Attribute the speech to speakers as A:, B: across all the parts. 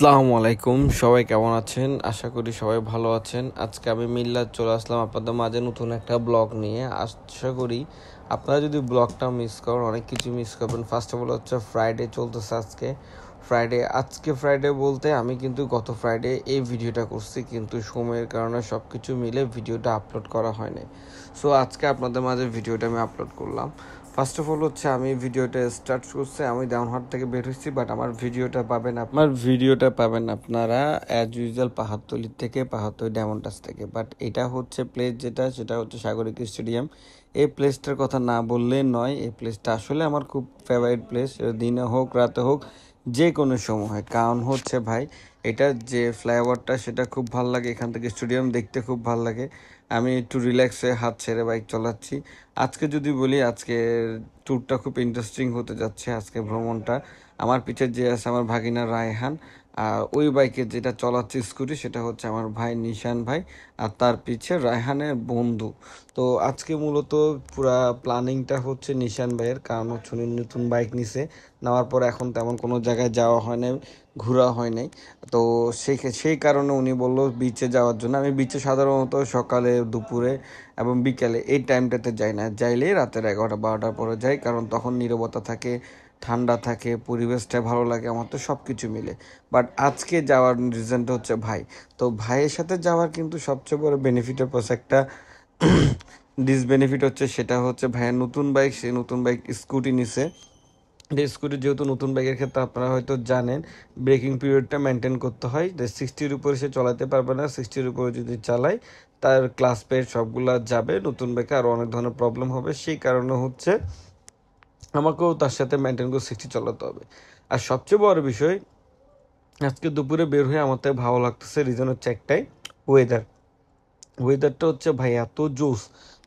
A: আসসালামু আলাইকুম, সবাই কেমন আছেন? আশা করি সবাই ভালো আছেন। আজকে আমি মিল্লাত চলে আসলাম আপনাদের মাঝে নতুন একটা ব্লগ নিয়ে। আশা করি আপনারা যদি ব্লগটা মিস করেন অনেক কিছু মিস করবেন। ফার্স্ট অফ অল হচ্ছে ফ্রাইডে চলতেছে আজকে ফ্রাইডে বলতে আমি কিন্তু গত ফ্রাইডে এই ভিডিওটা করছি, কিন্তু সময়ের কারণে সব কিছু মিলে ভিডিওটা আপলোড করা হয়নি। সো আজকে আপনাদের মাঝে ভিডিওটা আমি আপলোড করলাম। ফার্স্ট অফ অল হচ্ছে আমি ভিডিওটা স্টার্ট করছি, আমি ডাউনহাট থেকে বের হয়েছি, বাট আমার ভিডিওটা পাবেন আপনারা অ্যাজ ইউজুয়াল পাহাড়তলি থেকে, পাহাড়তলি ডায়মন্ড টাচ থেকে। বাট এটা হচ্ছে প্লেস সেটা হচ্ছে সাগরিক স্টেডিয়াম। এই প্লেসটার কথা না বললে নয়, এই প্লেসটা আসলে আমার খুব ফেভারিট প্লেস, দিনে হোক রাতে হোক যে কোনো সময়। কারণ হচ্ছে ভাই, এটার যে ফ্লাইওভারটা সেটা খুব ভালো লাগে, এখান থেকে স্টেডিয়াম দেখতে খুব ভালো লাগে। আমি একটু রিল্যাক্স হয়ে হাত ছেড়ে বাইক চালাচ্ছি। আজকে যদি বলি, আজকের ট্যুরটা খুব ইন্টারেস্টিং হতে যাচ্ছে। আজকে ভ্রমণটা আমার পিছে যে আছে আমার ভাগিনা রায়হান, আর ওই বাইকে যেটা চলাচ্ছে স্কুটি সেটা হচ্ছে আমার ভাই নিশান ভাই, আর তার পিছে রায়হানের বন্ধু। তো আজকে মূলত পুরা প্ল্যানিংটা হচ্ছে নিশান ভাইয়ের, কারণ হচ্ছে উনি নতুন বাইক নিছে, নেওয়ার পর এখন তেমন কোনো জায়গায় যাওয়া হয় নাই, ঘোরা হয় নাই। তো সেই কারণে উনি বললো বিচে যাওয়ার জন্য। আমি বিচে সাধারণত সকালে, দুপুরে এবং বিকেলে এই টাইমটাতে যাই না, যাইলে রাতের 11টা 12টার পরে যাই, কারণ তখন নীরবতা থাকে, ঠান্ডা থাকে, পরিবেশটা ভালো লাগে, আমার তো সব কিছু মিলে। বাট আজকে যাওয়ার রিজনটা হচ্ছে ভাই। তো ভাইয়ের সাথে যাওয়ার কিন্তু সবচেয়ে বড় বেনিফিটের পাশে একটা ডিসবেনিফিট হচ্ছে, সেটা হচ্ছে ভাইয়ের নতুন বাইক, সে নতুন বাইক স্কুটি নিছে। স্কুটি যেহেতু নতুন বাইকের ক্ষেত্রে আপনারা হয়তো জানেন, ব্রেকিং পিরিয়ডটা মেনটেন করতে হয়, যে 60-র উপরে সে চালাতে পারবে না। 60-র উপরে যদি চালায় তার ক্লাস পেড সবগুলা যাবে, নতুন বাইকে আরও অনেক ধরনের প্রবলেম হবে। সেই কারণে হচ্ছে আমাকেও তার সাথে মেনটেন করে 60 চালাতে হবে। আর সবচেয়ে বড় বিষয়, আজকে দুপুরে বের হয়ে আমার তাই ভালো লাগতেছে, রিজন হচ্ছে একটাই, ওয়েদার। ওয়েদারটা হচ্ছে ভাই এত জোস,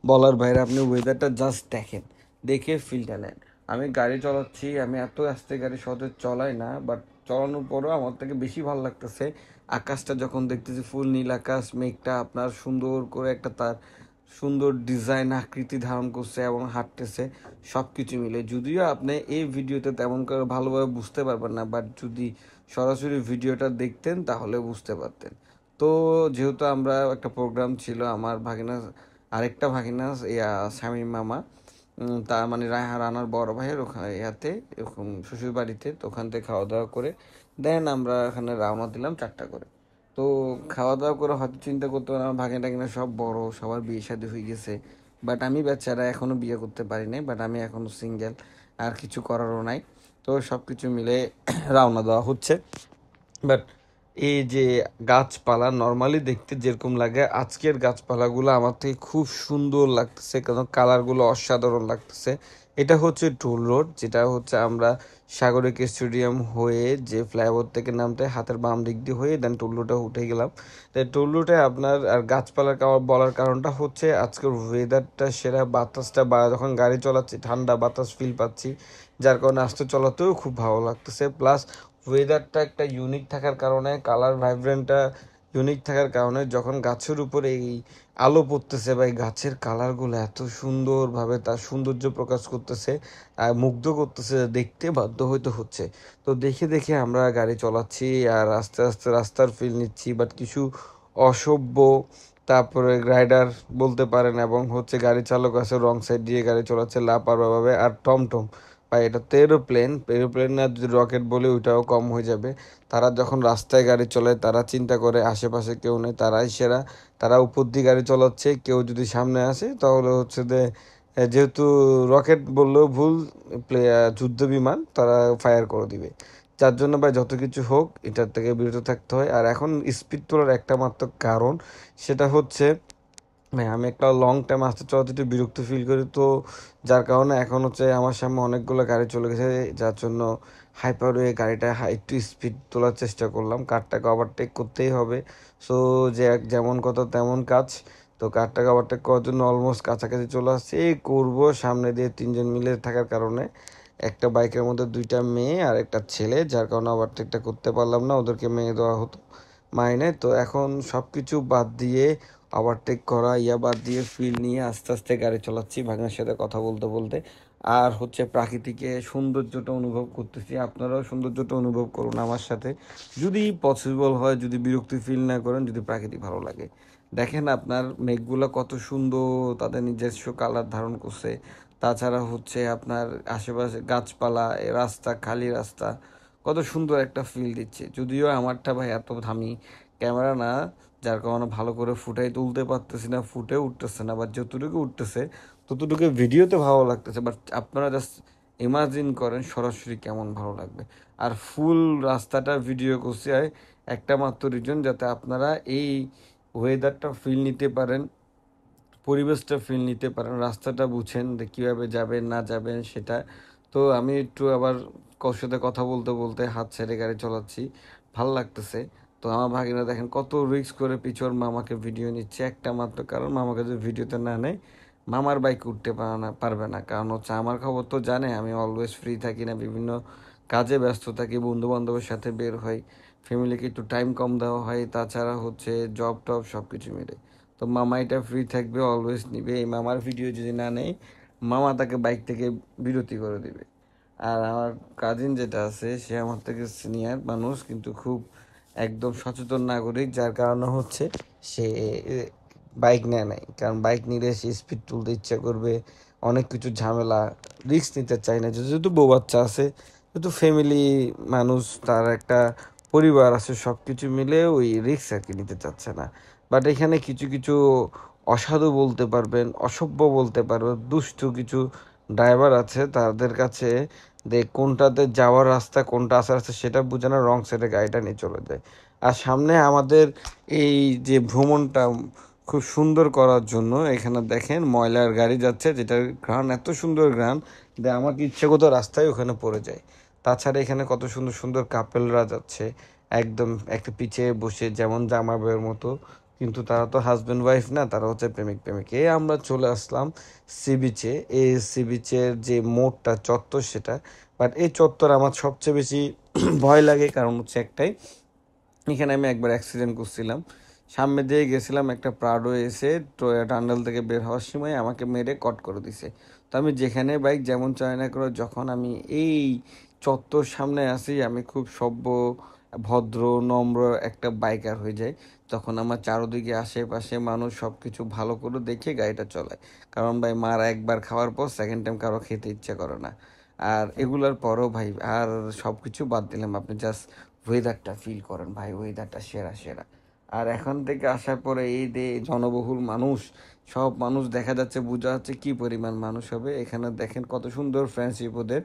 A: বলার বাইরে। আপনি ওয়েদারটা জাস্ট দেখেন, দেখে ফিলটা নেন। আমি গাড়ি চালাচ্ছি, আমি এত আস্তে গাড়ি সহজে চলাই না, বাট চালানোর পরেও আমার থেকে বেশি ভালো লাগতেছে আকাশটা যখন দেখতেছি, ফুল নীল আকাশ, মেঘটা আপনার সুন্দর করে একটা তার সুন্দর ডিজাইন আকৃতি ধারণ করছে এবং হাঁটতেছে, সব কিছু মিলে। যদিও আপনি এই ভিডিওতে তেমন করে ভালোভাবে বুঝতে পারবেন না, বাট যদি সরাসরি ভিডিওটা দেখতেন তাহলে বুঝতে পারতেন। তো যেহেতু আমরা একটা প্রোগ্রাম ছিল, আমার ভাগিনা, আরেকটা ভাগিনা শামীম মামা, তার মানে রানার বড় ভাইয়ের ওখানে এরকম শ্বশুর বাড়িতে, তো ওখান থেকে খাওয়া দাওয়া করে দেন আমরা এখানে রওনা দিলাম 4টা করে। তো খাওয়া দাওয়া করে হয়তো চিন্তা করতে পারেন আমার ভাগিনা টাগিনা সব বড়, সবার বিয়ে শাদী হয়ে গেছে, বাট আমি বেচারা এখনো বিয়ে করতে পারি নাই, বাট আমি এখনো সিঙ্গেল, আর কিছু করারও নাই। তো সব কিছু মিলে রওনা দেওয়া হচ্ছে। বাট এই যে গাছপালা নর্মালি দেখতে যেরকম লাগে, আজকের গাছপালাগুলো আমার থেকে খুব সুন্দর লাগতেছে, কারণ কালারগুলো অসাধারণ লাগতেছে। এটা হচ্ছে টোল রোড, যেটা হচ্ছে আমরা সাগরিক স্টেডিয়াম হয়ে যে ফ্লাইওভার থেকে নামতে হাতের বাম দিক দিয়ে হয়ে দেন টোল রোডে উঠে গেলাম। তাই টোল রোডে আপনার আর গাছপালার বলার কারণটা হচ্ছে আজকের ওয়েদারটা সেরা, বাতাসটা বা যখন গাড়ি চালাচ্ছি ঠান্ডা বাতাস ফিল পাচ্ছি, যার কারণে আসতে চলাতেও খুব ভালো লাগতেছে। প্লাস ওয়েদারটা একটা ইউনিক থাকার কারণে, কালার ভাইব্রেন্টটা ইউনিক থাকার কারণে, যখন গাছের উপরে এই আলো পড়তেছে বা এই গাছের কালারগুলো এত সুন্দরভাবে তার সৌন্দর্য প্রকাশ করতেছে, আর মুগ্ধ করতেছে, দেখতে বাধ্য হইতে হচ্ছে। তো দেখে দেখে আমরা গাড়ি চালাচ্ছি আর আস্তে আস্তে রাস্তার ফিল নিচ্ছি। বাট কিছু অসভ্য, তারপরে রাইডার বলতে পারেন, এবং হচ্ছে গাড়ি চালক আছে রং সাইড দিয়ে গাড়ি চালাচ্ছে লাপারভাবে, আর টমটম, বা এটা তো এরোপ্লেন না, যদি রকেট বলে ওইটাও কম হয়ে যাবে। তারা যখন রাস্তায় গাড়ি চলায় তারা চিন্তা করে আশেপাশে কেউ নেই, তারাই সেরা, তারা উপর দিয়ে গাড়ি চালাচ্ছে, কেউ যদি সামনে আসে তাহলে হচ্ছে যেহেতু রকেট বললেও ভুল, যুদ্ধ বিমান তারা ফায়ার করে দিবে। যার জন্য ভাই যত কিছু হোক এটার থেকে বিরত থাকতে হয়। আর এখন স্পিড তোলার একটা মাত্র কারণ, সেটা হচ্ছে ভাই আমি একটা লং টাইম আসতে চলাতে একটু বিরক্ত ফিল করি। তো যার কারণে এখন হচ্ছে আমার সামনে অনেকগুলো গাড়ি চলে গেছে, যার জন্য হাইপারওয়ে গাড়িটা একটু স্পিড তোলার চেষ্টা করলাম, কারটাকে ওভারটেক করতেই হবে। সো যে যেমন কথা তেমন কাজ। তো কারটাকে ওভারটেক করার জন্য অলমোস্ট কাছাকাছি চলে আসছে, এই করবো সামনে দিয়ে 3জন মিলে থাকার কারণে, একটা বাইকের মধ্যে 2টা মেয়ে আর একটা ছেলে, যার কারণে ওভারটেকটা করতে পারলাম না, ওদেরকে মেয়ে দেওয়া হতো মাইনে। তো এখন সব কিছু বাদ দিয়ে, ওভারটেক করা বাদ দিয়ে ফিল নিয়ে আস্তে আস্তে গাড়ি চালাচ্ছি ভাগনার সাথে কথা বলতে বলতে। আর হচ্ছে প্রাকৃতিকে সৌন্দর্যটা অনুভব করতেছি। আপনারাও সৌন্দর্যটা অনুভব করুন আমার সাথে, যদি পসিবল হয়, যদি বিরক্তি ফিল না করেন, যদি প্রাকৃতিক ভালো লাগে। দেখেন আপনার মেঘগুলো কত সুন্দর, তাদের নিজস্ব কালার ধারণ করছে। তাছাড়া হচ্ছে আপনার আশেপাশে গাছপালা, রাস্তা, খালি রাস্তা, কত সুন্দর একটা ফিল দিচ্ছে। যদিও আমারটা ভাই এত দামি ক্যামেরা না, যার কারণে ভালো করে ফুটাই তুলতে পারতেছি না, ফুটে উঠতেছে না, বা যতটুকু উঠতেছে ততটুকু ভিডিওতে ভালো লাগতেছে, বাট আপনারা জাস্ট ইমাজিন করেন সরাসরি কেমন ভালো লাগবে। আর ফুল রাস্তাটা ভিডিও করছি একটা মাত্র রিজন, যাতে আপনারা এই ওয়েদারটা ফিল নিতে পারেন, পরিবেশটা ফিল নিতে পারেন, রাস্তাটা বুঝেন যে কীভাবে যাবেন না যাবেন সেটা। তো আমি একটু আবার কারোর সাথে কথা বলতে বলতে হাত ছেড়ে গাড়ি চালাচ্ছি, ভাল লাগতেছে। তো আমার ভাগিনা দেখেন কত রিস্ক করে পিছর মামাকে ভিডিও নিচ্ছে, একটা মাত্র কারণ মামাকে যদি ভিডিওতে না নেয় মামার বাইক উঠতে পারবে না। কারণ হচ্ছে আমার খবর তো জানে, আমি অলওয়েজ ফ্রি থাকি না, বিভিন্ন কাজে ব্যস্ত থাকি, বন্ধু বান্ধবের সাথে বের হই, ফ্যামিলিকে একটু টাইম কম দেওয়া হয়, তাছাড়া হচ্ছে জব টব সব কিছু মিলে। তো মামা এটা ফ্রি থাকবে, অলওয়েজ নিবে। এই মামার ভিডিও যদি না নেয় মামা তাকে বাইক থেকে বিরতি করে দিবে। আর আমার কাজিন যেটা আছে সে আমার থেকে সিনিয়র মানুষ, কিন্তু খুব একদম সচেতন নাগরিক, যার কারণে হচ্ছে সে বাইক নেয় নাই। কারণ বাইক নিলে সে স্পিড তুলতে ইচ্ছা করবে, অনেক কিছু ঝামেলা, রিস্ক নিতে চায় না। যেহেতু বউ বাচ্চা আছে, যেহেতু ফ্যামিলি মানুষ, তার একটা পরিবার আছে, সব কিছু মিলে ওই রিস্ক আর কি নিতে চাচ্ছে না। বাট এখানে কিছু কিছু অসাধু বলতে পারবেন, অসভ্য বলতে পারবেন, দুষ্টু কিছু ড্রাইভার আছে, তাদের কাছে কোনটাতে যাওয়ার রাস্তা কোনটা আসার রাস্তা সেটা বুঝে না, রং সাইডে গাড়িটা নিয়ে চলে যায়। আর সামনে আমাদের এই যে ভ্রমণটা খুব সুন্দর করার জন্য এখানে দেখেন ময়লার গাড়ি যাচ্ছে, যেটার ঘ্রাণ এত সুন্দর ঘ্রাণ যে আমাকে ইচ্ছে করতো রাস্তায় ওখানে পড়ে যায়। তাছাড়া এখানে কত সুন্দর সুন্দর কাপেলরা যাচ্ছে, একদম একটা পিছে বসে, যেমন জামা বইয়ের মতো, কিন্তু তারা তো হাজব্যান্ড ওয়াইফ না, তারা হচ্ছে প্রেমিক প্রেমিক। এই আমরা চলে আসলাম সি বিচে। এই সি বিচের যে মোড়টা চত্বর সেটা, বাট এই চত্বর আমার সবচেয়ে বেশি ভয় লাগে, কারণ হচ্ছে একটাই, এখানে আমি একবার অ্যাক্সিডেন্ট করছিলাম, সামনে দিয়ে গেছিলাম, একটা প্রাডো এসে টান্ডাল থেকে বের হওয়ার সময় আমাকে মেরে কট করে দিছে। তো আমি যেখানে বাইক যেমন চাই না করে, যখন আমি এই চত্বর সামনে আসি আমি খুব সভ্য, ভদ্র, নম্র একটা বাইকার হয়ে যাই। তখন আমার চারদিকে আশেপাশে মানুষ সব কিছু ভালো করে দেখে গাড়িটা চলায়। কারণ ভাই মার একবার খাওয়ার পর সেকেন্ড টাইম কারো খেতে ইচ্ছে করে না। আর এগুলার পরও ভাই, আর সব কিছু বাদ দিলাম, আপনি জাস্ট ওয়েদারটা ফিল করেন ভাই, ওয়েদারটা সেরা সেরা। আর এখন থেকে আসার পরে এই যে জনবহুল মানুষ, সব মানুষ দেখা যাচ্ছে, বোঝা যাচ্ছে কি পরিমাণ মানুষ হবে। এখানে দেখেন কত সুন্দর ফ্রেন্ডশিপ ওদের,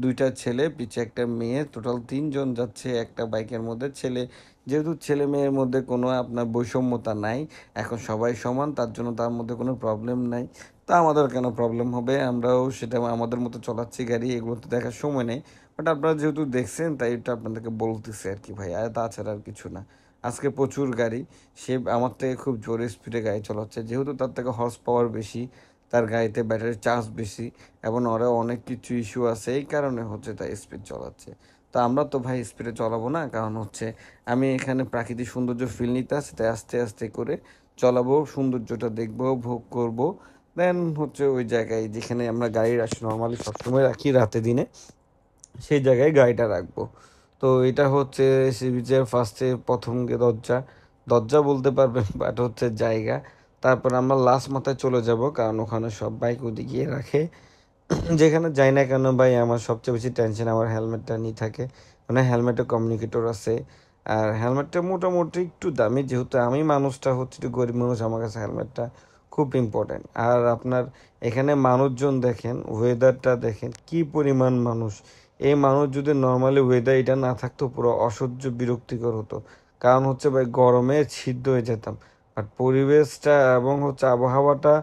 A: দুইটা ছেলে পিছে একটা মেয়ে, টোটাল তিনজন যাচ্ছে একটা বাইকের মধ্যে। ছেলে যেহেতু ছেলে মেয়ের মধ্যে কোনো আপনার বৈষম্যতা নাই, এখন সবাই সমান, তার জন্য তার মধ্যে কোনো প্রবলেম নাই। তা আমাদের কেন প্রবলেম হবে, আমরাও সেটা আমাদের মতো চলাচ্ছি গাড়ি, এগুলো তো দেখার সময় নেই। বাট আপনারা যেহেতু দেখছেন তাই এটা আপনাদেরকে বলতেছে আর কি ভাই, আর তাছাড়া আর কিছু না। আজকে প্রচুর গাড়ি, সে আমার থেকে খুব জোরে স্পিডে গাড়ি চালাচ্ছে, যেহেতু তার থেকে হর্স পাওয়ার বেশি, তার গাড়িতে ব্যাটারি চার্জ বেশি, এবং ওরা অনেক কিছু ইস্যু আছে, এই কারণে হচ্ছে তাই স্পিড চালাচ্ছে। তো আমরা তো ভাই স্পিডে চালাবো না, কারণ হচ্ছে আমি এখানে প্রাকৃতিক সৌন্দর্য ফিল নিতে আসছি, তাই আস্তে আস্তে করে চালাবো, সৌন্দর্যটা দেখবো, ভোগ করব। দেন হচ্ছে ওই জায়গায় যেখানে আমরা গাড়ি রাখি, নর্মালি সবসময় রাখি রাতে দিনে, সেই জায়গায় গাড়িটা রাখবো। তো এটা হচ্ছে সি বিচের ফার্স্টে প্রথম দরজা, দরজা বলতে পারবেন, বাট হচ্ছে জায়গা। তারপর আমরা লাস্ট মাথায় চলে যাব, কারণ ওখানে সব বাইক ওদিকে রাখে। যেখানে যাই না কেন ভাই, আমার সবচেয়ে বেশি টেনশন আমার হেলমেটটা নিয়ে থাকে, মানে হেলমেটে কমিউনিকেটর আছে। আর হেলমেটটা মোটামুটি একটু দামি, যেহেতু আমি মানুষটা হচ্ছে একটু গরিব মানুষ, আমার কাছে হেলমেটটা খুব ইম্পর্টেন্ট। আর আপনার এখানে মানুষজন দেখেন, ওয়েদারটা দেখেন কি পরিমাণ মানুষ। এই মানুষ যদি নর্মালি ওয়েদার এটা না থাকতো পুরো অসহ্য বিরক্তিকর হতো, কারণ হচ্ছে ভাই গরমে ছিদ্র হয়ে যেতাম। আর পরিবেশটা এবং হচ্ছে আবহাওয়াটা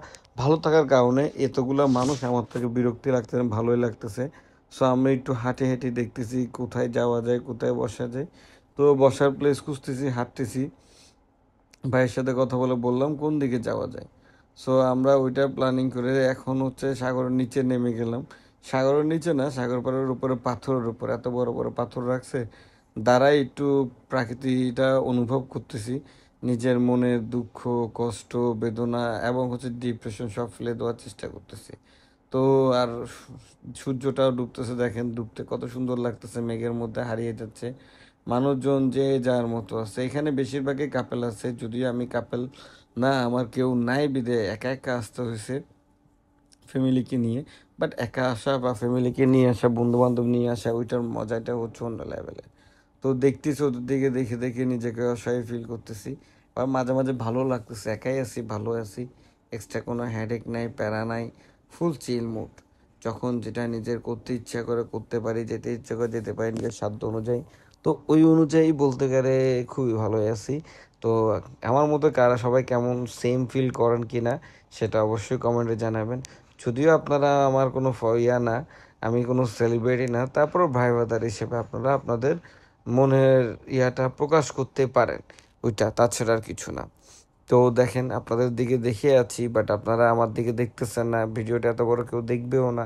A: ভালো থাকার কারণে এতগুলা মানুষ আমার থেকে বিরক্তি লাগতেছে, ভালোই লাগতেছে। সো আমি একটু হাঁটে হেঁটে দেখতেছি কোথায় যাওয়া যায়, কোথায় বসা যায়। তো বসার প্লেস খুঁজতেছি, হাঁটতেছি, ভাইয়ের সাথে কথা বলে বললাম কোন দিকে যাওয়া যায়। সো আমরা ওইটা প্ল্যানিং করে এখন হচ্ছে সাগরের নিচে নেমে গেলাম। সাগরের নিচে না, সাগর পাড়ের উপরে পাথরের উপরে এত বড় বড় পাথর রাখছে, দ্বারাই একটু প্রাকৃতিটা অনুভব করতেছি, নিজের মনের দুঃখ, কষ্ট, বেদনা এবং হচ্ছে ডিপ্রেশন সব ফেলে দেওয়ার চেষ্টা করতেছি। তো আর সূর্যটাও ডুবতেছে, দেখেন ডুবতে কত সুন্দর লাগতেছে, মেঘের মধ্যে হারিয়ে যাচ্ছে। মানুষজন যে যার মতো আছে, এখানে বেশিরভাগই কাপেল আছে, যদিও আমি কাপেল না, আমার কেউ নাই বিদে একা একা আসতে হয়েছে ফ্যামিলিকে নিয়ে। বাট একা আসা বা ফ্যামিলিকে নিয়ে আসা, বন্ধু বান্ধব নিয়ে আসা, ওইটার মজাটা হচ্ছে অন্য লেভেলে। তো দেখতেছি ওদের দিকে দেখে দেখে নিজেকে অসহায় ফিল করতেছি। আর মাঝে মাঝে ভালো লাগতেছে, একাই আছি, ভালো আছি, এক্সট্রা কোনো হেডেক নাই, প্যারা নাই, ফুল চিল মুড। যখন যেটা নিজের করতে ইচ্ছা করে করতে পারি, যেতে ইচ্ছা করে যেতে পারি নিজের সাধ্য অনুযায়ী। তো ওই অনুযায়ী বলতে গেলে খুবই ভালোই আছি। তো আমার মতো কারা সবাই কেমন সেম ফিল করেন কি না সেটা অবশ্যই কমেন্টে জানাবেন। যদিও আপনারা আমার কোনো ইয়া না, আমি কোনো সেলিব্রিটি না, তারপরও ভাই ব্রাদার হিসেবে আপনারা আপনাদের মনের ইয়াটা প্রকাশ করতে পারেন, ওইটা, তাছাড়া আর কিছু না। তো দেখেন আপনাদের দিকে দেখে আছি, বাট আপনারা আমার দিকে দেখতেছেন না, ভিডিওটা এত বড় কেউ দেখবেও না,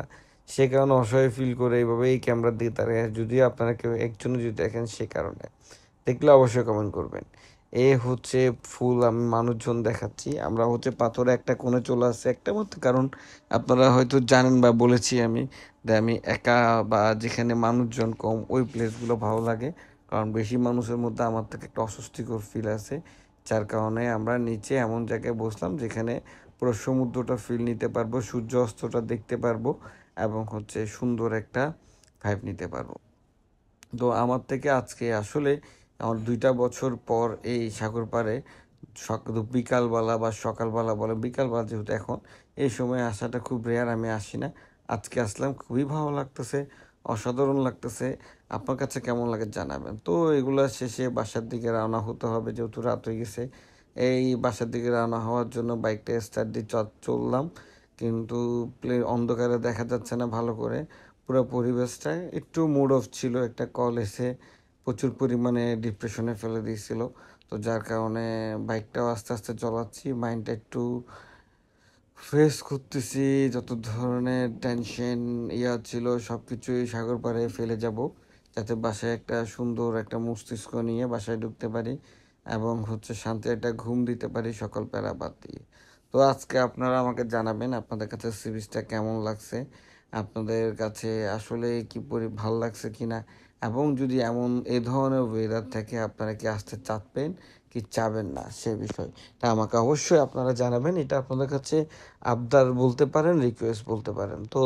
A: সে কারণে অসহায় ফিল করে এইভাবে এই ক্যামেরার দিকে তাকিয়ে, যদিও আপনারা কেউ একজনও যদি দেখেন সে কারণে। দেখলে অবশ্যই কমেন্ট করবেন। এ হচ্ছে ফুল আমি মানুষজন দেখাচ্ছি, আমরা হচ্ছে পাথরে একটা কোণে চলে আসছে একটা মধ্যে, কারণ আপনারা হয়তো জানেন বা বলেছি আমি, যে আমি একা বা যেখানে মানুষজন কম ওই প্লেসগুলো ভালো লাগে, কারণ বেশি মানুষের মধ্যে আমার থেকে একটা অস্বস্তিকর ফিল আছে। যার কারণে আমরা নিচে এমন জায়গায় বসলাম যেখানে পুরো সমুদ্রটা ফিল নিতে পারবো, সূর্য অস্তটা দেখতে পারবো, এবং হচ্ছে সুন্দর একটা ভাইব নিতে পারবো। তো আমার থেকে আজকে আসলে আমার 2টা বছর পর এই সাগর পাড়ে বিকালবেলা বা সকালবেলা বলে, বিকালবেলা যেহেতু এখন এই সময় আসাটা খুব রেয়ার, আমি আসি না, আজকে আসলাম, খুবই ভালো লাগতেছে, অসাধারণ লাগতেছে। আপনার কাছে কেমন লাগে জানাবেন। তো এগুলা শেষে বাসার দিকে রওনা হতে হবে, যেহেতু রাত হয়ে গেছে। এই বাসার দিকে রওনা হওয়ার জন্য বাইকটা স্টার্ট দিয়ে চললাম, কিন্তু অন্ধকারে দেখা যাচ্ছে না ভালো করে পুরো পরিবেশটা। একটু মুড অফ ছিল, একটা কল এসে প্রচুর পরিমাণে ডিপ্রেশনে ফেলে দিয়েছিল। তো যার কারণে বাইকটাও আস্তে আস্তে চালাচ্ছি, মাইন্ডটা একটু ফ্রেশ করতেছি, যত ধরনের টেনশন ইয়া ছিল সব কিছুই সাগর পাড়ে ফেলে যাব, যাতে বাসায় একটা সুন্দর একটা মস্তিষ্ক নিয়ে বাসায় ঢুকতে পারি, এবং হচ্ছে শান্তি একটা ঘুম দিতে পারি সকল প্যারা বাদ দিয়ে। তো আজকে আপনারা আমাকে জানাবেন আপনাদের কাছে সি বিচটা কেমন লাগছে, আপনাদের কাছে আসলে কি ভালো লাগছে কি না, এবং যদি এমন এ ধরনের ওয়েদার থাকে আপনারা কি আসতে চাচ্বেন কি চাবেন না সে বিষয় তা আমাকে অবশ্যই আপনারা জানাবেন। এটা আপনাদের কাছে আবদার বলতে পারেন, রিকোয়েস্ট বলতে পারেন। তো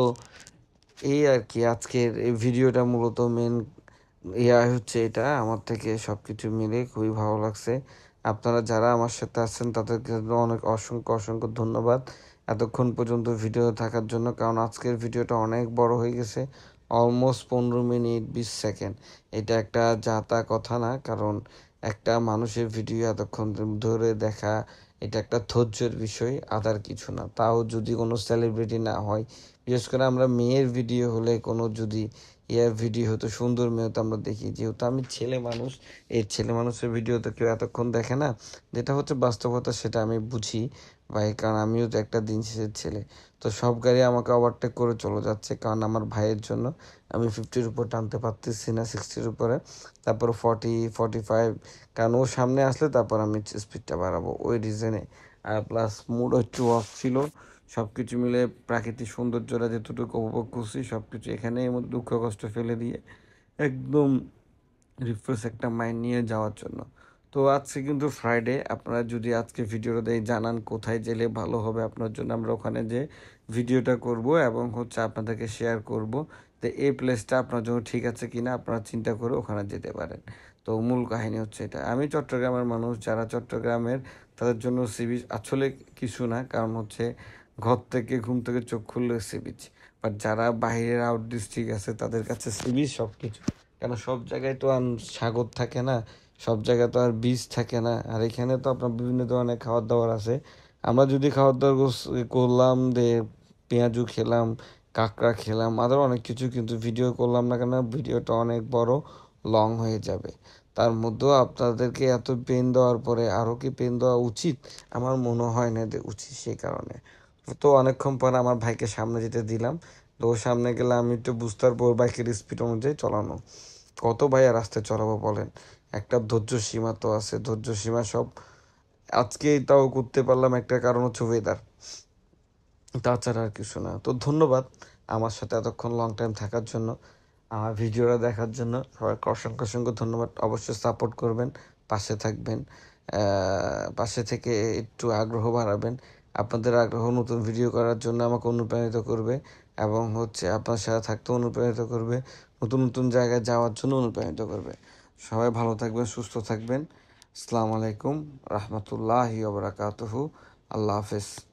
A: এই আর কি, আজকের এই ভিডিওটা মূলত মেন ইয়া হচ্ছে এটা, আমার থেকে সব কিছু মিলে খুবই ভালো লাগছে। আপনারা যারা আমার সাথে আছেন তাদেরকে অনেক অসংখ্য অসংখ্য ধন্যবাদ এতক্ষণ পর্যন্ত ভিডিও থাকার জন্য, কারণ আজকের ভিডিওটা অনেক বড় হয়ে গেছে, অলমোস্ট 15 মিনিট 20 সেকেন্ড। এটা একটা যা তা কথা না, কারণ একটা মানুষের ভিডিও এতক্ষণ ধরে দেখা, এটা একটা ধৈর্যের বিষয়, আদার কিছু না। তাও যদি কোনো সেলিব্রিটি না হয়, বিশেষ করে আমরা মেয়ের ভিডিও হলে, কোনো যদি ইয়ার ভিডিও হতো, সুন্দর মেয়ে তো আমরা দেখি, যেহেতু আমি ছেলে মানুষ, এই ছেলে মানুষের ভিডিও তো কেউ এতক্ষণ দেখে না, যেটা হচ্ছে বাস্তবতা, সেটা আমি বুঝি ভাই, কারণ আমিও তো একটা দিন শেষের ছেলে। তো সব গাড়ি আমাকে ওভারটেক করে চলে যাচ্ছে, কারণ আমার ভাইয়ের জন্য আমি 50-র উপর টানতে পারতেছি না, 60-র উপরে, তারপর 40-45, কারণ ও সামনে আসলে তারপর আমি স্পিডটা বাড়াবো ওই রিজনে। আর প্লাস মুড একটু অফ ছিল, সব কিছু মিলে প্রাকৃতিক সৌন্দর্যটা যেতটুকু উপভোগ করছি সব কিছু এখানে এর মধ্যে দুঃখ কষ্ট ফেলে দিয়ে একদম রিফ্রেশ একটা মাইন্ড নিয়ে যাওয়ার জন্য। তো আজকে কিন্তু ফ্রাইডে, আপনারা যদি আজকে ভিডিওটা দিয়ে জানান কোথায় গেলে ভালো হবে আপনার জন্য, আমরা ওখানে যে ভিডিওটা করব এবং হচ্ছে আপনাদেরকে শেয়ার করব যে এই প্লেসটা আপনার জন্য ঠিক আছে কিনা, আপনারা চিন্তা করে ওখানে যেতে পারেন। তো মূল কাহিনী হচ্ছে এটা, আমি চট্টগ্রামের মানুষ, যারা চট্টগ্রামের তাদের জন্য সি বিচ আসলে কিছু না, কারণ হচ্ছে ঘর থেকে ঘুম থেকে চোখ খুললে সি বিচ। বাট যারা বাইরের আউট ডিস্ট্রিক্ট আছে তাদের কাছে সি বিচ সব কিছু, কেন সব জায়গায় তো আর সাগর থাকে না, সব জায়গায় তো আর বীজ থাকে না, আর এখানে তো আপনার বিভিন্ন ধরনের খাবার দাবার আছে। আমরা যদি খাবার দাবার করলাম যে পেঁয়াজু খেলাম, কাঁকড়া খেলাম, আরও অনেক কিছু, কিন্তু ভিডিও করলাম না কেন, ভিডিওটা অনেক বড় লং হয়ে যাবে। তার মধ্যেও আপনাদেরকে এত পেন দেওয়ার পরে আরও কি পেন দেওয়া উচিত? আমার মনে হয় না যে উচিত, সেই কারণে। তো অনেকক্ষণ পর আমার ভাইকে সামনে যেতে দিলাম, তো ও সামনে গেলে আমি একটু বুঝতে পারবো ওর বাইকের স্পিড অনুযায়ী চালানো। কত ভাইয়া রাস্তায় চড়াবো বলেন, একটা ধৈর্য সীমা তো আছে, ধৈর্য সীমা সব। আজকে তাও করতে পারলাম, একটা কারণ হচ্ছে ওয়েদার। তাছাড়া আর কিছু না। তো ধন্যবাদ আমার সাথে এতক্ষণ লং টাইম থাকার জন্য, আমার ভিডিওটা দেখার জন্য। সবাইকে অসংখ্য অসংখ্য ধন্যবাদ। অবশ্যই সাপোর্ট করবেন, পাশে থাকবেন, পাশে থেকে একটু আগ্রহ বাড়াবেন। আপনাদের আগ্রহ নতুন ভিডিও করার জন্য আমাকে অনুপ্রাণিত করবে এবং আপনার সাথে থাকতে অনুপ্রাণিত করবে, নতুন নতুন জায়গায় যাওয়ার জন্য অনুপ্রাণিত করবে। সবাই ভালো থাকবেন, সুস্থ থাকবেন। আসসালামু আলাইকুম রহমতুল্লাহি ওয়া বারাকাতুহু। আল্লাহ হাফেজ।